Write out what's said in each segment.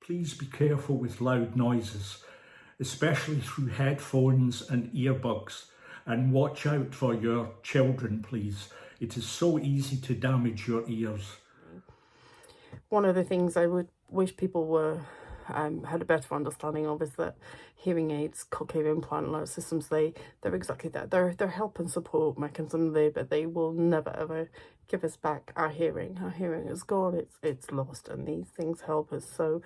Please be careful with loud noises, especially through headphones and earbuds, and watch out for your children, please. It is so easy to damage your ears. One of the things I would wish people were had a better understanding of is that hearing aids, cochlear implant systems, they're exactly that. They're help and support mechanism there, but they will never ever give us back our hearing. Our hearing is gone, it's lost, and these things help us. So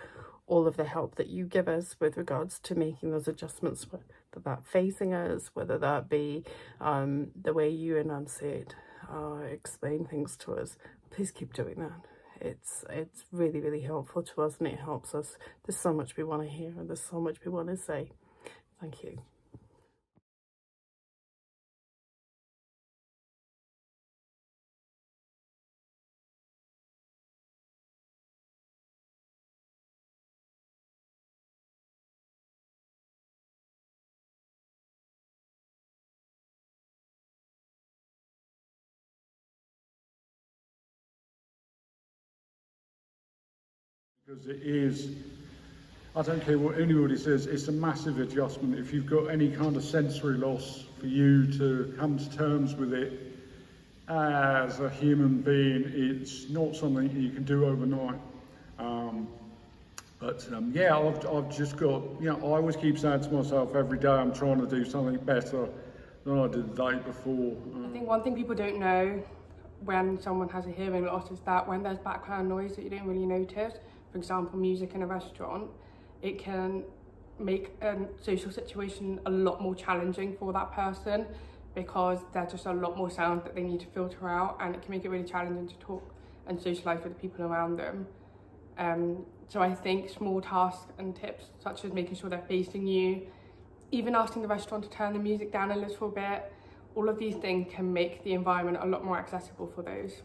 all of the help that you give us with regards to making those adjustments, whether that facing us, whether that be the way you enunciate, explain things to us, please keep doing that. It's really, really helpful to us, and it helps us. There's so much we want to hear, and there's so much we want to say. Thank you. Because it is, I don't care what anybody says, it's a massive adjustment. If you've got any kind of sensory loss, for you to come to terms with it as a human being, it's not something you can do overnight. Yeah, I've just got, I always keep saying to myself every day, I'm trying to do something better than I did the day before. I think one thing people don't know when someone has a hearing loss is that when there's background noise that you don't really notice, for example, music in a restaurant, it can make a social situation a lot more challenging for that person because there's just a lot more sound that they need to filter out, and it can make it really challenging to talk and socialise with the people around them. So I think small tasks and tips such as making sure they're facing you, even asking the restaurant to turn the music down a little bit, all of these things can make the environment a lot more accessible for those.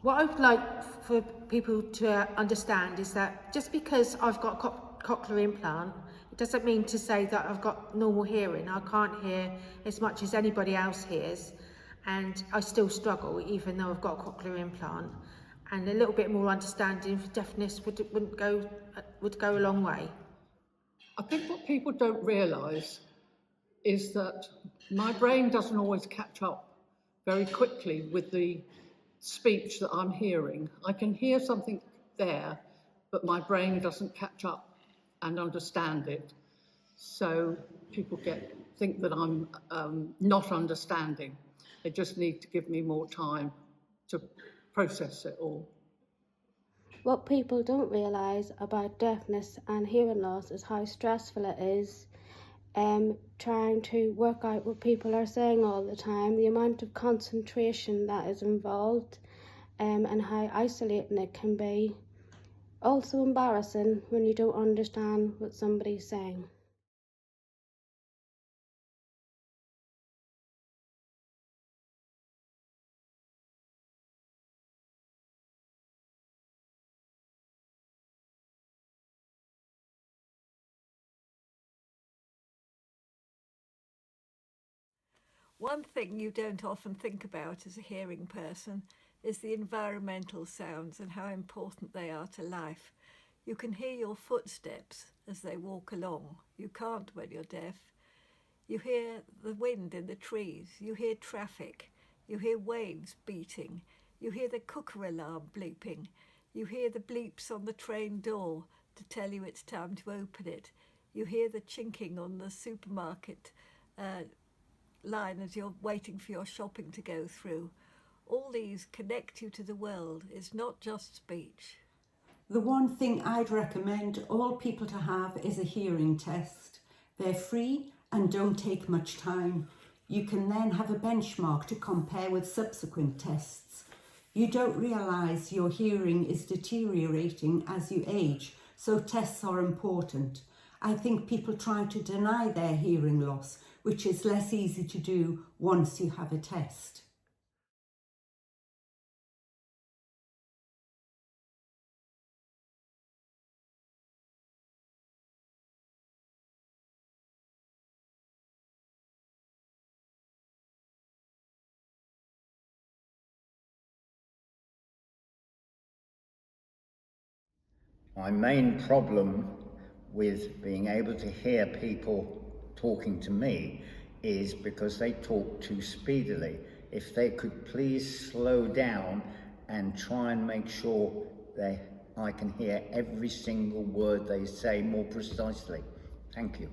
What I'd like for people to understand is that just because I've got cochlear implant, it doesn't mean to say that I've got normal hearing. I can't hear as much as anybody else hears, and I still struggle even though I've got a cochlear implant. And a little bit more understanding for deafness would go a long way. I think what people don't realise is that my brain doesn't always catch up very quickly with the speech that I'm hearing. I can hear something there, but my brain doesn't catch up and understand it. So people think that I'm not understanding. They just need to give me more time to process it all. What people don't realise about deafness and hearing loss is how stressful it is trying to work out what people are saying all the time, the amount of concentration that is involved, and how isolating it can be. Also embarrassing when you don't understand what somebody's saying. One thing you don't often think about as a hearing person is the environmental sounds and how important they are to life. You can hear your footsteps as they walk along. You can't when you're deaf. You hear the wind in the trees. You hear traffic. You hear waves beating. You hear the cooker alarm bleeping. You hear the bleeps on the train door to tell you it's time to open it. You hear the chinking on the supermarket line as you're waiting for your shopping to go through. All these connect you to the world. It's not just speech. The one thing I'd recommend all people to have is a hearing test. They're free and don't take much time. You can then have a benchmark to compare with subsequent tests. You don't realise your hearing is deteriorating as you age, so tests are important. I think people try to deny their hearing loss, which is less easy to do once you have a test. My main problem with being able to hear people talking to me is because they talk too speedily. If they could please slow down and try and make sure I can hear every single word they say more precisely. Thank you.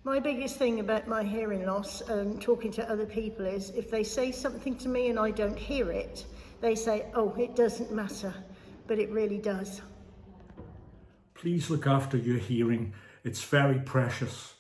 My biggest thing about my hearing loss and talking to other people is if they say something to me and I don't hear it, they say, oh, it doesn't matter, but it really does. Please look after your hearing. It's very precious.